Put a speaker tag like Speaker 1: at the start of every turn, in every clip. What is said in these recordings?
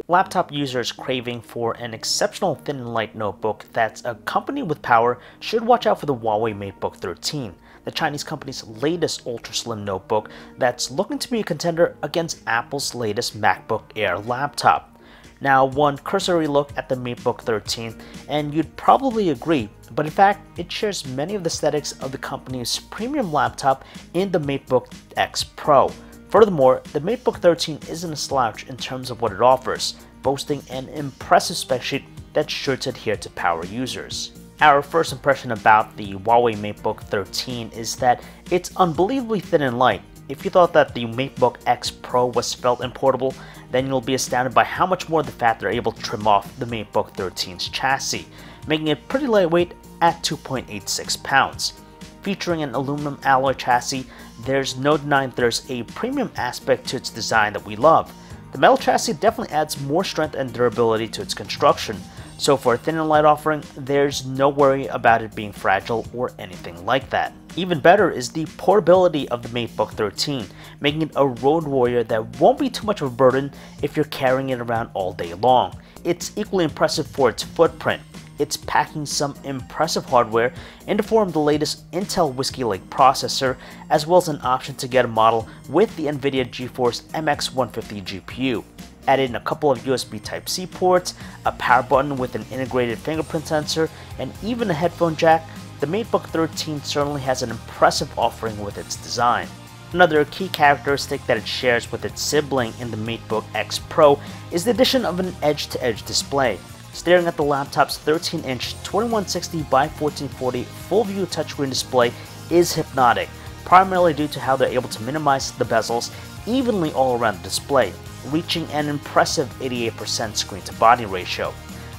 Speaker 1: Laptop users craving for an exceptional thin and light notebook that's accompanied with power should watch out for the Huawei MateBook 13, the Chinese company's latest ultra-slim notebook that's looking to be a contender against Apple's latest MacBook Air laptop. Now, one cursory look at the MateBook 13, and you'd probably agree, but in fact, it shares many of the aesthetics of the company's premium laptop in the MateBook X Pro. Furthermore, the MateBook 13 isn't a slouch in terms of what it offers, boasting an impressive spec sheet that's sure to adhere to power users. Our first impression about the Huawei MateBook 13 is that it's unbelievably thin and light. If you thought that the MateBook X Pro was felt and portable, then you'll be astounded by how much more of the fat they're able to trim off the MateBook 13's chassis, making it pretty lightweight at 2.86 pounds. Featuring an aluminum alloy chassis, there's no denying there's a premium aspect to its design that we love. The metal chassis definitely adds more strength and durability to its construction, so for a thin and light offering, there's no worry about it being fragile or anything like that. Even better is the portability of the MateBook 13, making it a road warrior that won't be too much of a burden if you're carrying it around all day long. It's equally impressive for its footprint. It's packing some impressive hardware in the form of the latest Intel Whiskey Lake processor, as well as an option to get a model with the NVIDIA GeForce MX150 GPU. Add in a couple of USB Type-C ports, a power button with an integrated fingerprint sensor, and even a headphone jack, the MateBook 13 certainly has an impressive offering with its design. Another key characteristic that it shares with its sibling in the MateBook X Pro is the addition of an edge-to-edge display. Staring at the laptop's 13-inch 2160 by 1440 full-view touchscreen display is hypnotic, primarily due to how they're able to minimize the bezels evenly all around the display, reaching an impressive 88% screen-to-body ratio.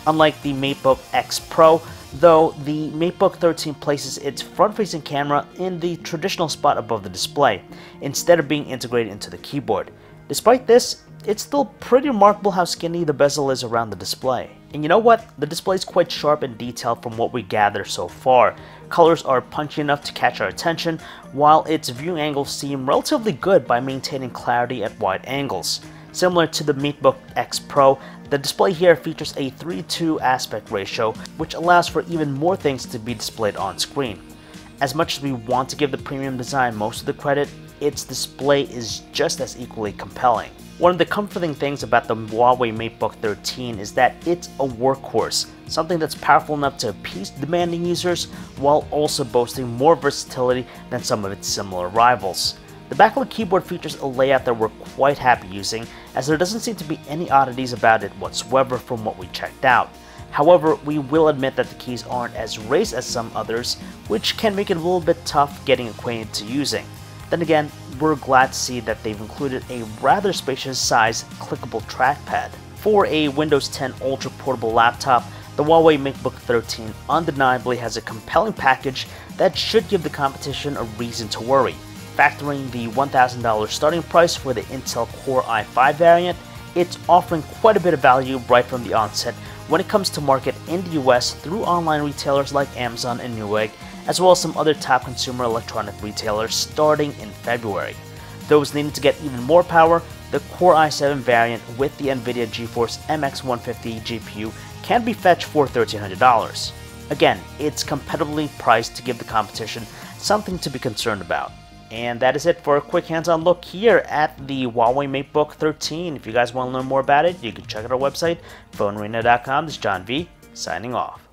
Speaker 1: Unlike the MateBook X Pro, though, the MateBook 13 places its front-facing camera in the traditional spot above the display, instead of being integrated into the keyboard. Despite this, it's still pretty remarkable how skinny the bezel is around the display. And you know what? The display is quite sharp and detailed from what we gather so far. Colors are punchy enough to catch our attention, while its viewing angles seem relatively good by maintaining clarity at wide angles. Similar to the MateBook X Pro, the display here features a 3:2 aspect ratio, which allows for even more things to be displayed on screen. As much as we want to give the premium design most of the credit, its display is just as equally compelling. One of the comforting things about the Huawei MateBook 13 is that it's a workhorse, something that's powerful enough to appease demanding users while also boasting more versatility than some of its similar rivals. The backlit keyboard features a layout that we're quite happy using, as there doesn't seem to be any oddities about it whatsoever from what we checked out. However, we will admit that the keys aren't as raised as some others, which can make it a little bit tough getting acquainted to using. Then again, we're glad to see that they've included a rather spacious size clickable trackpad. For a Windows 10 ultra portable laptop, the Huawei MateBook 13 undeniably has a compelling package that should give the competition a reason to worry. Factoring the $1,000 starting price for the Intel Core i5 variant, it's offering quite a bit of value right from the onset when it comes to market in the US through online retailers like Amazon and Newegg, as well as some other top consumer electronic retailers starting in February. Those needing to get even more power, the Core i7 variant with the NVIDIA GeForce MX150 GPU can be fetched for $1,300. Again, it's competitively priced to give the competition something to be concerned about. And that is it for a quick hands-on look here at the Huawei MateBook 13. If you guys want to learn more about it, you can check out our website, PhoneArena.com. This is John V, signing off.